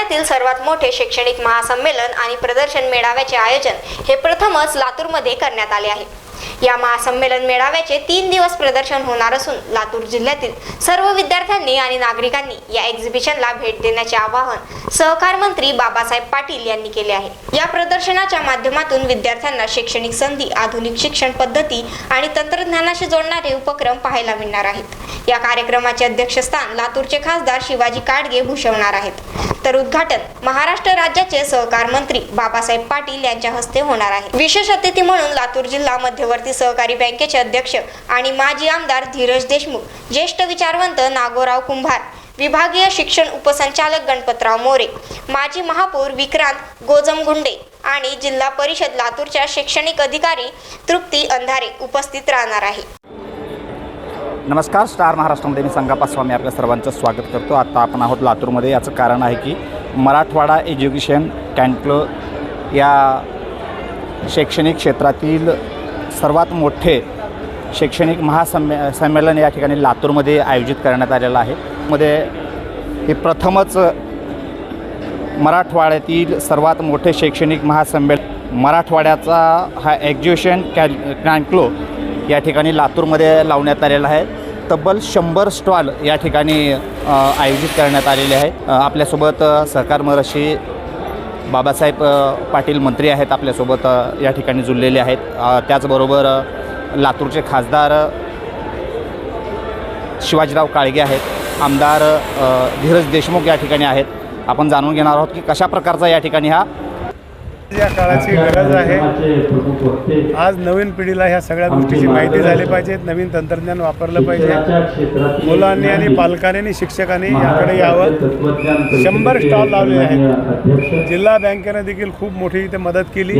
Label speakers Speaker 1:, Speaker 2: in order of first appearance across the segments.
Speaker 1: जिल्ह्यातील सर्वात मोठे शैक्षणिक महासंमेलन आणि प्रदर्शन मेळाव्याचे आयोजन हे प्रथमच लातूरमध्ये करण्यात आले आहे। या महासंमेलन मेळाव्याचे 3 दिवस प्रदर्शन होणार असून लातूर जिल्ह्यातील सर्व विद्यार्थ्यांनी आणि नागरिकांनी या एक्झिबिशनला भेट देण्याचे आवाहन सहकार मंत्री बाबासाहेब पाटील यांनी केले आहे। या प्रदर्शनाच्या माध्यमातून विद्यार्थ्यांना शैक्षणिक संधी, आधुनिक शिक्षण पद्धती आणि तंत्रज्ञानाशी जोडणारे उपक्रम पाहायला मिळणार आहेत। या कार्यक्रमाचे अध्यक्षस्थान लातूरचे खासदार शिवाजी काडगे भूषवणार आहेत, तर उद्घाटन महाराष्ट्र राज्याचे सहकार मंत्री बाबासाहेब पाटील यांच्या हस्ते होणार आहे। विशेष अतिथी म्हणून लातूर जिल्हा मध्यवर्ती सहकारी बँकेचे अध्यक्ष आणि माजी आमदार धीरज देशमुख, ज्येष्ठ विचारवंत नागोराव कुंभार, विभागीय शिक्षण उपसंचालक गणपतराव मोरे, माजी महापौर विक्रांत गोजमगुंडे आणि जिल्हा परिषद लातूरच्या शैक्षणिक अधिकारी तृप्ती अंधारे उपस्थित राहणार आहे।
Speaker 2: नमस्कार, स्टार महाराष्ट्रामध्ये मी संगाप्पा स्वामी आपल्या सर्वांचं स्वागत करतो। आता आपण आहोत लातूरमध्ये। याचं कारण आहे की मराठवाडा एज्युकेशन कॉन्क्लेव या शैक्षणिक क्षेत्रातील सर्वात मोठे शैक्षणिक संमेलन या ठिकाणी लातूरमध्ये आयोजित करण्यात आलेलं आहे। मध्ये हे प्रथमच मराठवाड्यातील सर्वात मोठे शैक्षणिक महासंमेलन मराठवाड्याचा हा एज्युकेशन कॉन्क्लेव या ठिकाणी लातूरमध्ये लावण्यात आलेला आहे। तब्बल 100 स्टॉल या ठिकाणी आयोजित करण्यात आलेले आहे। आपल्यासोबत सहकार मंत्री बाबासाहेब पाटील मंत्री आहेत, आपल्यासोबत या ठिकाणी जुळलेले आहेत। त्याचबरोबर लातूरचे खासदार शिवाजीराव काळगे आहेत, आमदार धीरज देशमुख या ठिकाणी आहेत। आपण जाणून घेणार आहोत की कशा प्रकारचा या ठिकाणी हा
Speaker 3: या काळाची गरज आहे। आज नवीन पिढीला ह्या सगळ्या गोष्टीची माहिती झाली पाहिजे, नवीन तंत्रज्ञान वापरलं पाहिजे। मुलांनी आणि पालकांनी आणि शिक्षकांनी याकडे यावं। 100 स्टॉल लावलेले आहेत। जिल्हा बँकेनं देखील खूप मोठी इथे मदत केली।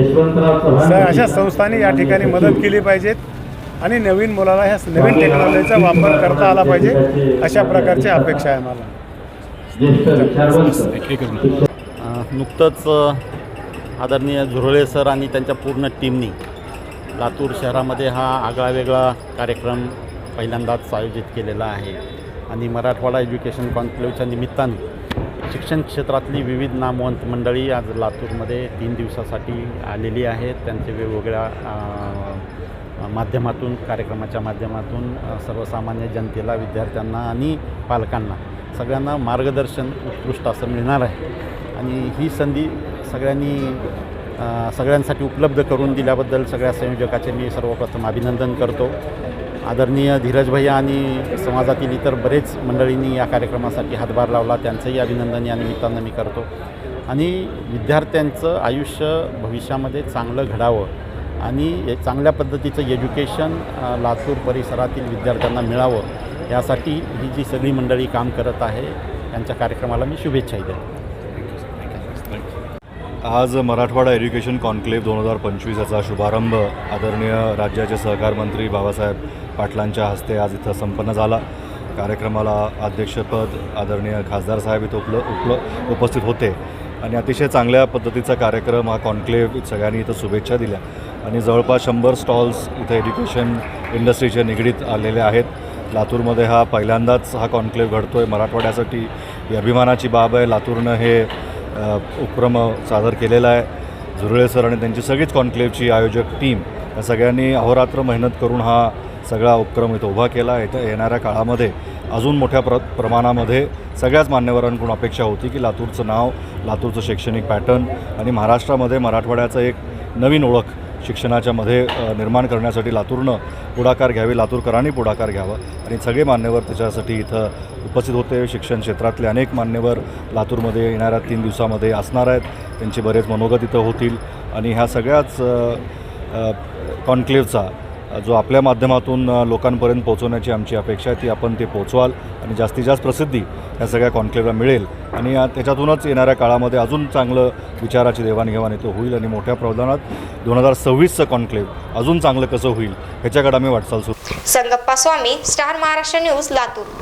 Speaker 3: अशा संस्थांनी या ठिकाणी मदत केली पाहिजेत आणि नवीन मुलाला ह्या नवीन टेक्नॉलॉजीचा वापर करता आला पाहिजे, अशा प्रकारची अपेक्षा आहे मला।
Speaker 4: नुकतंच आदरणीय झुरळे सर आणि त्यांच्या पूर्ण टीमनी लातूर शहरामध्ये हा आगळावेगळा कार्यक्रम पहिल्यांदाच आयोजित केलेला आहे आणि मराठवाडा एज्युकेशन कॉन्क्लेवच्या निमित्ताने शिक्षण क्षेत्रातली विविध नामवंत मंडळी आज लातूरमध्ये 3 दिवसासाठी आलेली आहेत। त्यांचे वेगवेगळ्या माध्यमातून कार्यक्रमाच्या माध्यमातून सर्वसामान्य जनतेला, विद्यार्थ्यांना आणि पालकांना सगळ्यांना मार्गदर्शन उत्कृष्ट असं मिळणार आहे आणि ही संधी सगळ्यांसाठी उपलब्ध करून दिल्याबद्दल सगळ्या संयोजकाचे मी सर्वप्रथम अभिनंदन करतो। आदरणीय धीरज भैया आणि समाजातील इतर बरेच मंडळींनी या कार्यक्रमासाठी हातभार लावला, त्यांचंही अभिनंदन या निमित्तानं मी करतो आणि विद्यार्थ्यांचं आयुष्य भविष्यामध्ये चांगलं घडावं आणि चांगल्या पद्धतीचं एज्युकेशन लातूर परिसरातील विद्यार्थ्यांना मिळावं यासाठी ही जी सगळी मंडळी काम करत आहे त्यांच्या कार्यक्रमाला मी शुभेच्छाही देतो।
Speaker 5: आज मराठवाडा एज्युकेशन कॉन्क्लेव 2025 याचा शुभारंभ आदरणीय राज्याचे सहकार मंत्री बाबासाहेब पाटलांच्या हस्ते आज इथं संपन्न झाला। कार्यक्रमाला अध्यक्षपद आदरणीय खासदार साहेब इथं उपस्थित होते आणि अतिशय चांगल्या पद्धतीचा कार्यक्रम हा कॉन्क्लेव सगळ्यांनी इथं शुभेच्छा दिल्या आणि जवळपास 100 स्टॉल्स इथं एज्युकेशन इंडस्ट्रीचे निगडीत आलेले आहेत। लातूरमध्ये हा पहिल्यांदाच हा कॉन्क्लेव घडतो आहे। मराठवाड्यासाठी ही अभिमानाची बाब आहे। लातूरनं हे उपक्रम सादर केलेला आहे। झुरळे सर आणि त्यांची सगळीच कॉन्क्लेवची आयोजक टीम या सगळ्यांनी अहोरात्र मेहनत करून हा सगळा उपक्रम इथं उभा केला आहे। इथं येणाऱ्या काळामध्ये अजून मोठ्या प्रमाणामध्ये सगळ्याच मान्यवरांकडून अपेक्षा होती की लातूरचं नाव, लातूरचं शैक्षणिक पॅटर्न आणि महाराष्ट्रामध्ये मराठवाड्याचं एक नवीन ओळख शिक्षणाच्यामध्ये निर्माण करण्यासाठी लातूरनं पुढाकार घ्यावी, लातूरकरांनी पुढाकार घ्यावा आणि सगळे मान्यवर त्याच्यासाठी इथं उपस्थित होते। शिक्षण क्षेत्रातले अनेक मान्यवर लातूरमध्ये येणाऱ्या 3 दिवसामध्ये असणार आहेत। त्यांचे बरेच मनोगत इथं होतील आणि ह्या सगळ्याच कॉन्क्लेवचा जो आपल्या माध्यमातून लोकांपर्यंत पोहोचवण्याची आमची अपेक्षा आहे ती आपण ते पोचवाल आणि जास्तीत जास्त प्रसिद्धी ह्या सगळ्या कॉन्क्लेवला मिळेल आणि त्याच्यातूनच येणाऱ्या काळामध्ये अजून चांगलं विचाराची देवाणघेवाण इथं होईल आणि मोठ्या प्रमाणात 2026चं कॉन्क्लेव अजून चांगलं कसं होईल ह्याच्याकडे आम्ही वाटचाल सुरू।
Speaker 1: संगाप्पा स्वामी, स्टार महाराष्ट्र न्यूज, लातूर।